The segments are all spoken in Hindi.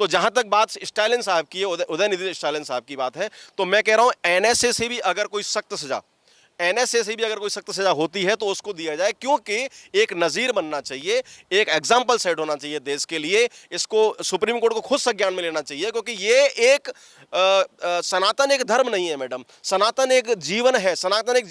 तो जहां तक बात स्टालिन साहब की है, उदयनिधि स्टालिन साहब की बात है, तो मैं कह रहा हूं एनएसए से भी अगर कोई सख्त सजा, एनएसए से भी अगर कोई सख्त सजा होती है तो उसको दिया जाए, क्योंकि एक नजीर बनना चाहिए, एक एग्जाम्पल सेट होना चाहिए देश के लिए। इसको सुप्रीम कोर्ट को खुद संज्ञान में लेना चाहिए, क्योंकि ये एक सनातन एक धर्म नहीं है मैडम, सनातन एक जीवन है, सनातन एक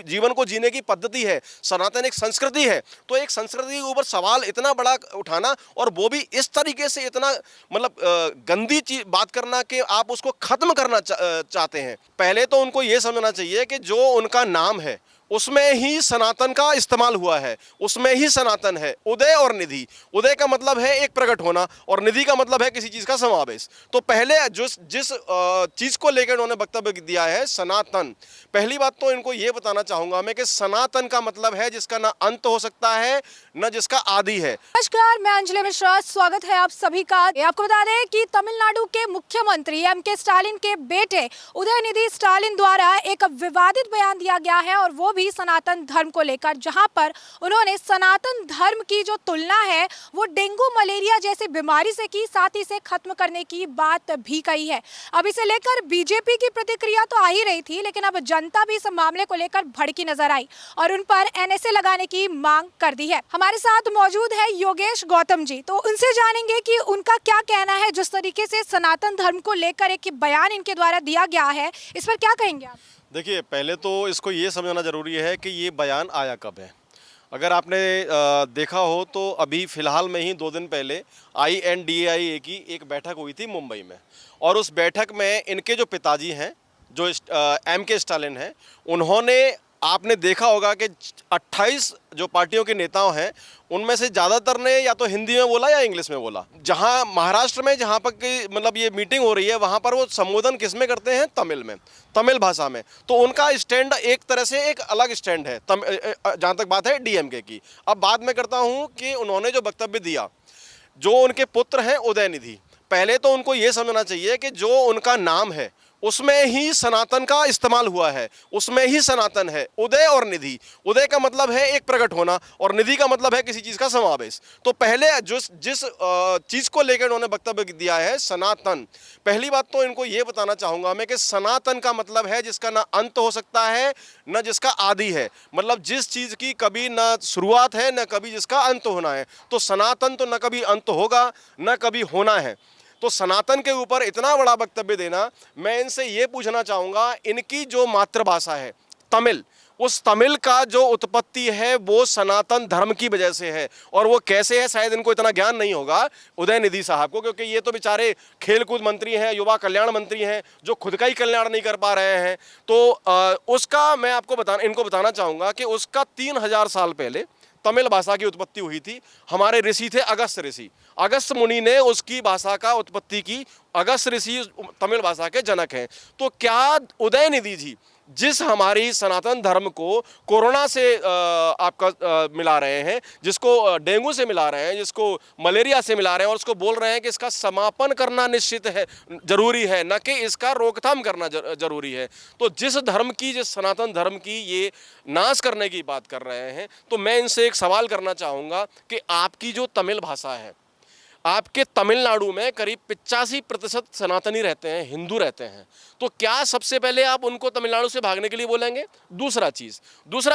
जीवन को जीने की पद्धति है, सनातन एक संस्कृति है। तो एक संस्कृति के ऊपर सवाल इतना बड़ा उठाना, और वो भी इस तरीके से इतना मतलब गंदी चीज बात करना कि आप उसको खत्म करना चाहते हैं। पहले तो उनको ये समझना चाहिए कि जो उनका नाम है उसमें ही सनातन का इस्तेमाल हुआ है, उसमें ही सनातन है। उदय और निधि, उदय का मतलब है एक प्रकट होना, और निधि का मतलब है किसी चीज का समावेश। तो पहले जिस चीज को लेकर उन्होंने वक्तव्य दिया है सनातन, पहली बात तो इनको यह बताना चाहूंगा मैं कि सनातन का मतलब है जिसका ना अंत हो सकता है न जिसका आदि है। नमस्कार, मैं अंजलि मिश्रा, स्वागत है आप सभी का। आपको बता दें कि तमिलनाडु के मुख्यमंत्री एम.के. स्टालिन के बेटे उदयनिधि स्टालिन द्वारा एक विवादित बयान दिया गया है, और वो भी सनातन धर्म को लेकर, जहां पर उन्होंने सनातन धर्म की जो तुलना है वो डेंगू मलेरिया जैसी बीमारी से की, साथ ही से खत्म करने की बात भी कही है। अब इसे लेकर बीजेपी की प्रतिक्रिया तो आ ही रही थी, लेकिन अब जनता भी इस मामले को लेकर भड़की नजर आई और उन पर एनएसए लगाने की मांग कर दी है। हमारे साथ मौजूद है योगेश गौतम जी, तो उनसे जानेंगे कि उनका क्या कहना है जिस तरीके से सनातन धर्म को लेकर एक बयान इनके द्वारा दिया गया है, इस पर क्या कहेंगे आप? देखिए, पहले तो इसको ये समझना ज़रूरी है कि ये बयान आया कब है। अगर आपने देखा हो तो अभी फ़िलहाल में ही 2 दिन पहले INDAI की एक बैठक हुई थी मुंबई में, और उस बैठक में इनके जो पिताजी हैं, जो M.K. स्टालिन हैं, उन्होंने, आपने देखा होगा कि 28 जो पार्टियों के नेताओं हैं उनमें से ज़्यादातर ने या तो हिंदी में बोला या इंग्लिश में बोला। जहां महाराष्ट्र में जहां पर की मतलब ये मीटिंग हो रही है, वहां पर वो संबोधन किस में करते हैं? तमिल में, तमिल भाषा में। तो उनका स्टैंड एक तरह से एक अलग स्टैंड है जहां तक बात है DMK की। अब बात मैं करता हूं कि उन्होंने जो वक्तव्य दिया, जो उनके पुत्र हैं उदयनिधि, पहले तो उनको ये समझना चाहिए कि जो उनका नाम है उसमें ही सनातन का इस्तेमाल हुआ है, उसमें ही सनातन है। उदय और निधि, उदय का मतलब है एक प्रकट होना, और निधि का मतलब है किसी चीज का समावेश। तो पहले जिस चीज को लेकर उन्होंने वक्तव्य दिया है सनातन, पहली बात तो इनको ये बताना चाहूंगा मैं कि सनातन का मतलब है जिसका ना अंत हो सकता है न जिसका आदि है, मतलब जिस चीज की कभी ना शुरुआत है न कभी जिसका अंत होना है। तो सनातन तो न कभी अंत होगा न कभी होना है। तो सनातन के ऊपर इतना बड़ा वक्तव्य देना, मैं इनसे ये पूछना चाहूँगा, इनकी जो मातृभाषा है तमिल, उस तमिल का जो उत्पत्ति है वो सनातन धर्म की वजह से है। और वो कैसे है शायद इनको इतना ज्ञान नहीं होगा उदयनिधि साहब को, क्योंकि ये तो बेचारे खेलकूद मंत्री हैं, युवा कल्याण मंत्री हैं, जो खुद का ही कल्याण नहीं कर पा रहे हैं। तो उसका मैं आपको इनको बताना चाहूँगा कि उसका 3000 साल पहले तमिल भाषा की उत्पत्ति हुई थी। हमारे ऋषि थे अगस्त्य ऋषि, अगस्त्य मुनि ने उसकी भाषा का उत्पत्ति की। अगस्त्य ऋषि तमिल भाषा के जनक हैं। तो क्या उदयनिधि जी जिस हमारी सनातन धर्म को कोरोना से मिला रहे हैं, जिसको डेंगू से मिला रहे हैं, जिसको मलेरिया से मिला रहे हैं, और उसको बोल रहे हैं कि इसका समापन करना निश्चित है, जरूरी है, न कि इसका रोकथाम करना जरूरी है। तो जिस सनातन धर्म की ये नाश करने की बात कर रहे हैं, तो मैं इनसे एक सवाल करना चाहूँगा कि आपकी जो तमिल भाषा है, आपके तमिलनाडु में करीब 85% सनातनी रहते हैं, हिंदू रहते हैं। तो क्या सबसे पहले आप उनको तमिलनाडु से भागने के लिए बोलेंगे? दूसरा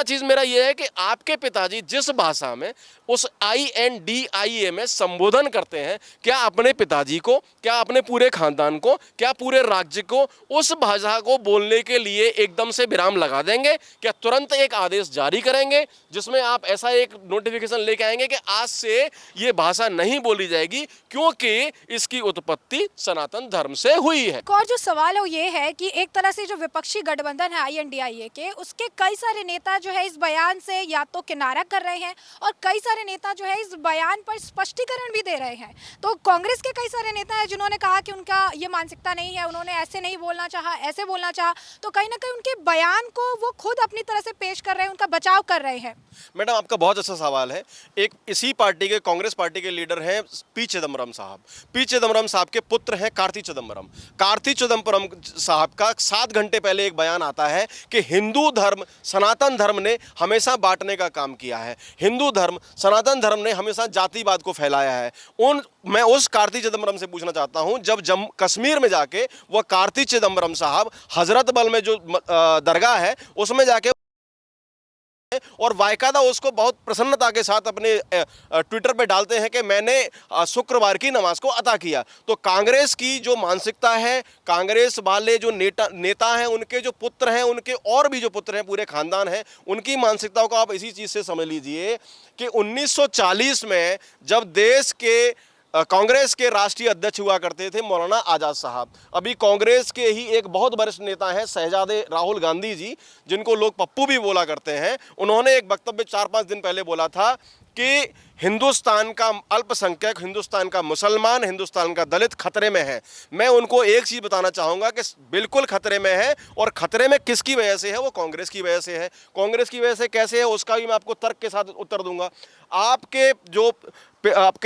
चीज़ मेरा यह है कि आपके पिताजी जिस भाषा में उस INDAI में संबोधन करते हैं, क्या अपने पिताजी को, क्या अपने पूरे खानदान को, क्या पूरे राज्य को उस भाषा को बोलने के लिए एकदम से विराम लगा देंगे? क्या तुरंत एक आदेश जारी करेंगे जिसमें आप ऐसा एक नोटिफिकेशन लेके आएंगे कि आज से ये भाषा नहीं बोली जाएगी क्योंकि इसकी उत्पत्ति सनातन धर्म से हुई है? और जो सवाल है वो ये है कि एक तरह से जो विपक्षी गठबंधन है INDAI के, उसके कई सारे नेता जो है इस बयान से या तो किनारा कर रहे हैं, और कई सारे नेता जो है इस बयान पर स्पष्टीकरण भी दे रहे हैं। तो कांग्रेस के कई सारे नेता हैं जिन्होंने कहा कि उनका ये मानसिकता नहीं है, उन्होंने ऐसे नहीं बोलना चाहा, ऐसे बोलना चाहा। तो कहीं ना कहीं उनके बयान को वो खुद अपनी तरह से पेश कर रहे हैं, उनका बचाव कर रहे हैं। मैडम, आपका बहुत अच्छा सवाल है। एक इसी पार्टी के, कांग्रेस पार्टी के लीडर हैं P चिदम्बरम साहब। पी चिदम्बरम साहब के पुत्र हैं कार्ति चिदम्बरम। कार्ति चिदम्बरम साहब का 7 घंटे पहले एक बयान आता है कि हिंदू धर्म, सनातन धर्म ने हमेशा बांटने का काम किया है, हिंदू धर्म, सनातन धर्म ने हमेशा जातिवाद को फैलाया है। मैं उस कार्ति चिदम्बरम से पूछना चाहता हूं, जब जम्मू कश्मीर में जाके वह कार्ति चिदम्बरम साहब हजरत बल में जो दरगाह है उसमें जाके और वायकादा उसको बहुत प्रसन्नता के साथ अपने ट्विटर पे डालते हैं कि मैंने शुक्रवार की नमाज को अता किया। तो कांग्रेस की जो मानसिकता है, कांग्रेस वाले जो नेता हैं, उनके जो पुत्र हैं, उनके और भी जो पुत्र हैं, पूरे खानदान हैं, उनकी मानसिकताओं को आप इसी चीज़ से समझ लीजिए कि 1940 में जब देश के कांग्रेस के राष्ट्रीय अध्यक्ष हुआ करते थे मौलाना आज़ाद साहब, अभी कांग्रेस के ही एक बहुत वरिष्ठ नेता हैं शहजादे राहुल गांधी जी, जिनको लोग पप्पू भी बोला करते हैं, उन्होंने एक वक्तव्य 4-5 दिन पहले बोला था कि हिंदुस्तान का अल्पसंख्यक, हिंदुस्तान का मुसलमान, हिंदुस्तान का दलित खतरे में है। मैं उनको एक चीज़ बताना चाहूँगा कि बिल्कुल खतरे में है, और खतरे में किसकी वजह से है? वो कांग्रेस की वजह से है। कांग्रेस की वजह से कैसे है उसका भी मैं आपको तर्क के साथ उत्तर दूंगा। आपके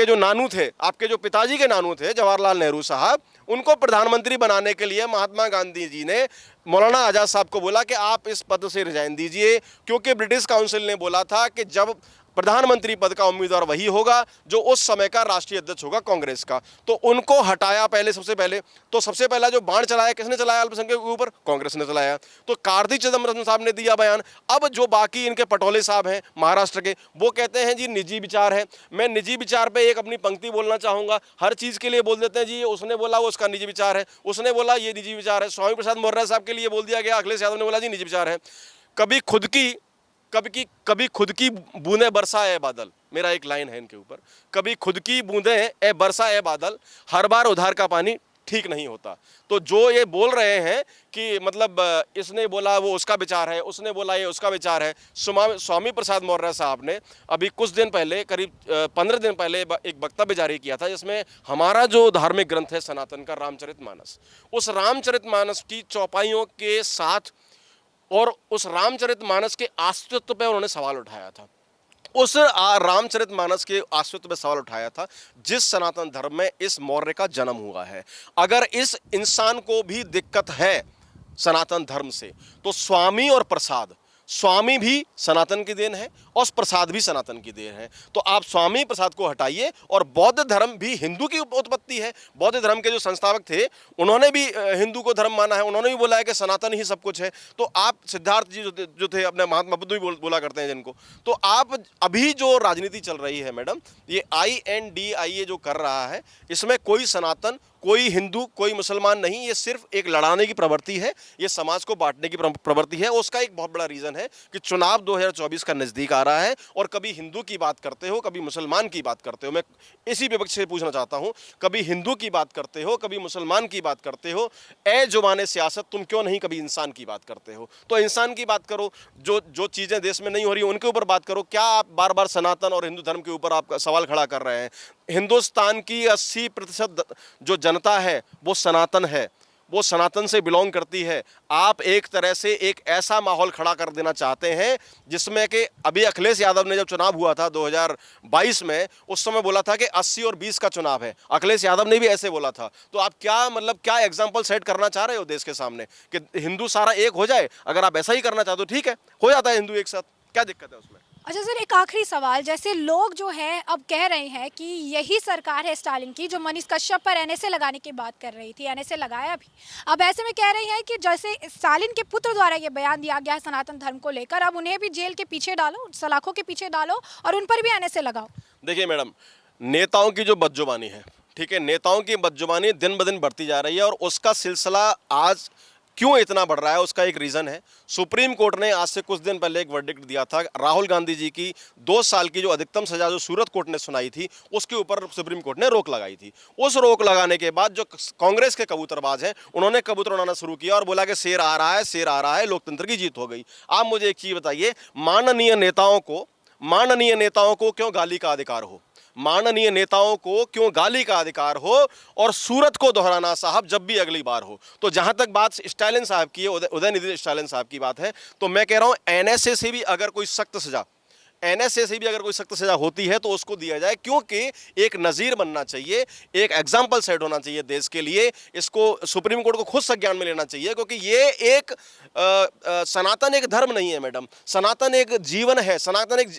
जो नानू थे, आपके जो पिताजी के नानू थे जवाहरलाल नेहरू साहब, उनको प्रधानमंत्री बनाने के लिए महात्मा गांधी जी ने मौलाना आज़ाद साहब को बोला कि आप इस पद से रिजाइन दीजिए, क्योंकि ब्रिटिश काउंसिल ने बोला था कि जब प्रधानमंत्री पद का उम्मीदवार वही होगा जो उस समय का राष्ट्रीय अध्यक्ष होगा कांग्रेस का। तो उनको हटाया पहले, सबसे पहले तो सबसे पहला जो बाण चलाया किसने चलाया अल्पसंख्यकों के ऊपर? कांग्रेस ने चलाया। तो कार्ति चिदम्बरम साहब ने दिया बयान। अब जो बाकी इनके पटोले साहब हैं महाराष्ट्र के, वो कहते हैं जी निजी विचार है। मैं निजी विचार पे एक अपनी पंक्ति बोलना चाहूँगा। हर चीज़ के लिए बोल देते हैं जी, उसने बोला वो उसका निजी विचार है, उसने बोला ये निजी विचार है। स्वामी प्रसाद मौर्य साहब के लिए बोल दिया गया, अखिलेश यादव ने बोला जी निजी विचार है। कभी खुद की बूंदें बरसा ए बादल, मेरा एक लाइन है इनके ऊपर, कभी खुद की बूंदें ए बरसा ए बादल, हर बार उधार का पानी ठीक नहीं होता। तो जो ये बोल रहे हैं कि मतलब इसने बोला वो उसका विचार है, उसने बोला ये उसका विचार है, स्वामी प्रसाद मौर्य साहब ने अभी कुछ दिन पहले, करीब 15 दिन पहले एक वक्तव्य जारी किया था, जिसमें हमारा जो धार्मिक ग्रंथ है सनातन का रामचरितमानस, उस रामचरितमानस की चौपाइयों के साथ और उस रामचरितमानस के अस्तित्व पे उन्होंने सवाल उठाया था। उस रामचरितमानस के अस्तित्व पे सवाल उठाया था जिस सनातन धर्म में इस मौर्य का जन्म हुआ है। अगर इस इंसान को भी दिक्कत है सनातन धर्म से, तो स्वामी और प्रसाद, स्वामी भी सनातन की देन है और प्रसाद भी सनातन की देन है। तो आप स्वामी प्रसाद को हटाइए। और बौद्ध धर्म भी हिंदू की उत्पत्ति है। बौद्ध धर्म के जो संस्थापक थे उन्होंने भी हिंदू को धर्म माना है, उन्होंने भी बोला है कि सनातन ही सब कुछ है। तो आप सिद्धार्थ जी जो थे, अपने महात्मा बुद्ध भी बोला करते हैं जिनको, तो आप अभी जो राजनीति चल रही है मैडम, ये INDIA जो कर रहा है, इसमें कोई सनातन, कोई हिंदू, कोई मुसलमान नहीं, ये सिर्फ एक लड़ाने की प्रवृत्ति है, ये समाज को बांटने की प्रवृत्ति है। उसका एक बहुत बड़ा रीज़न है कि चुनाव 2024 का नज़दीक आ रहा है और कभी हिंदू की बात करते हो, कभी मुसलमान की बात करते हो। मैं इसी विपक्ष से पूछना चाहता हूँ, कभी हिंदू की बात करते हो, कभी मुसलमान की बात करते हो, ए जुबान सियासत तुम क्यों नहीं कभी इंसान की बात करते हो? तो इंसान की बात करो, जो चीज़ें देश में नहीं हो रही उनके ऊपर बात करो। क्या आप बार बार सनातन और हिंदू धर्म के ऊपर आप सवाल खड़ा कर रहे हैं? हिंदुस्तान की 80% जो जनता है वो सनातन है, वो सनातन से बिलोंग करती है। आप एक तरह से एक ऐसा माहौल खड़ा कर देना चाहते हैं जिसमें कि अभी अखिलेश यादव ने जब चुनाव हुआ था 2022 में, उस समय बोला था कि 80 और 20 का चुनाव है। अखिलेश यादव ने भी ऐसे बोला था। तो आप क्या एग्जाम्पल सेट करना चाह रहे हो देश के सामने कि हिंदू सारा एक हो जाए? अगर आप ऐसा ही करना चाहते हो, ठीक है, हो जाता है हिंदू एक साथ, क्या दिक्कत है उसमें? अच्छा सर, एक आखिरी सवाल, जैसे लोग जो हैं अब कह रहे हैं कि यही सरकार है स्टालिन की जो मनीष कश्यप पर NSA लगाने की बात कर रही थी, NSA लगाया भी। अब ऐसे में कह रहे हैं कि जैसे स्टालिन के पुत्र द्वारा ये बयान दिया गया है सनातन धर्म को लेकर, अब उन्हें भी जेल के पीछे डालो, सलाखों के पीछे डालो और उन पर भी NSA लगाओ। देखिए मैडम, नेताओं की जो बदजुबानी है, ठीक है, नेताओं की बदजुबानी दिन ब दिन बढ़ती जा रही है और उसका सिलसिला आज क्यों इतना बढ़ रहा है, उसका एक रीज़न है। सुप्रीम कोर्ट ने आज से कुछ दिन पहले एक वर्डिक्ट दिया था। राहुल गांधी जी की 2 साल की जो अधिकतम सजा जो सूरत कोर्ट ने सुनाई थी, उसके ऊपर सुप्रीम कोर्ट ने रोक लगाई थी। उस रोक लगाने के बाद जो कांग्रेस के कबूतरबाज हैं, उन्होंने कबूतर उड़ाना शुरू किया और बोला कि शेर आ रहा है, शेर आ रहा है, लोकतंत्र की जीत हो गई। आप मुझे एक चीज़ बताइए, माननीय नेताओं को क्यों गाली का अधिकार हो? माननीय नेताओं को क्यों गाली का अधिकार हो और सूरत को दोहराना साहब जब भी अगली बार हो? तो जहां तक बात स्टालिन साहब की है, उदयनिधि स्टालिन साहब की बात है, तो मैं कह रहा हूं NSA से भी अगर कोई सख्त सजा एनएसए से भी अगर कोई सख्त सजा होती है तो उसको दिया जाए, क्योंकि एक नज़ीर बनना चाहिए, एक एग्जाम्पल सेट होना चाहिए देश के लिए। इसको सुप्रीम कोर्ट को खुद संज्ञान में लेना चाहिए, क्योंकि ये एक सनातन एक धर्म नहीं है मैडम, सनातन एक जीवन है, सनातन एक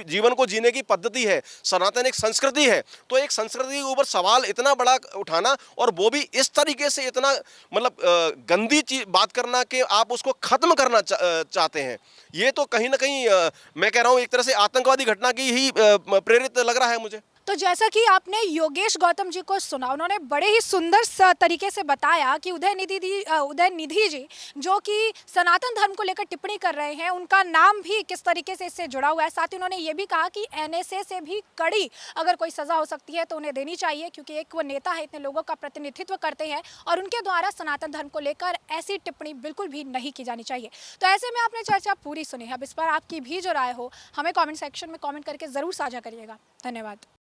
जीवन को जीने की पद्धति है, सनातन एक संस्कृति है। तो एक संस्कृति के ऊपर सवाल इतना बड़ा उठाना, और वो भी इस तरीके से इतना मतलब गंदी चीज बात करना कि आप उसको खत्म करना चाहते हैं, ये तो कहीं ना कहीं मैं कह रहा हूं एक तरह से आतंकवादी घटना की ही प्रेरित लग रहा है मुझे। तो जैसा कि आपने योगेश गौतम जी को सुना, उन्होंने बड़े ही सुंदर तरीके से बताया कि उदयनिधि जी जो कि सनातन धर्म को लेकर टिप्पणी कर रहे हैं, उनका नाम भी किस तरीके से इससे जुड़ा हुआ है। साथ ही उन्होंने ये भी कहा कि एनएसए से भी कड़ी अगर कोई सज़ा हो सकती है तो उन्हें देनी चाहिए, क्योंकि एक वो नेता है, इतने लोगों का प्रतिनिधित्व करते हैं और उनके द्वारा सनातन धर्म को लेकर ऐसी टिप्पणी बिल्कुल भी नहीं की जानी चाहिए। तो ऐसे में आपने चर्चा पूरी सुनी है, अब इस पर आपकी भी जो राय हो हमें कॉमेंट सेक्शन में कॉमेंट करके ज़रूर साझा करिएगा। धन्यवाद।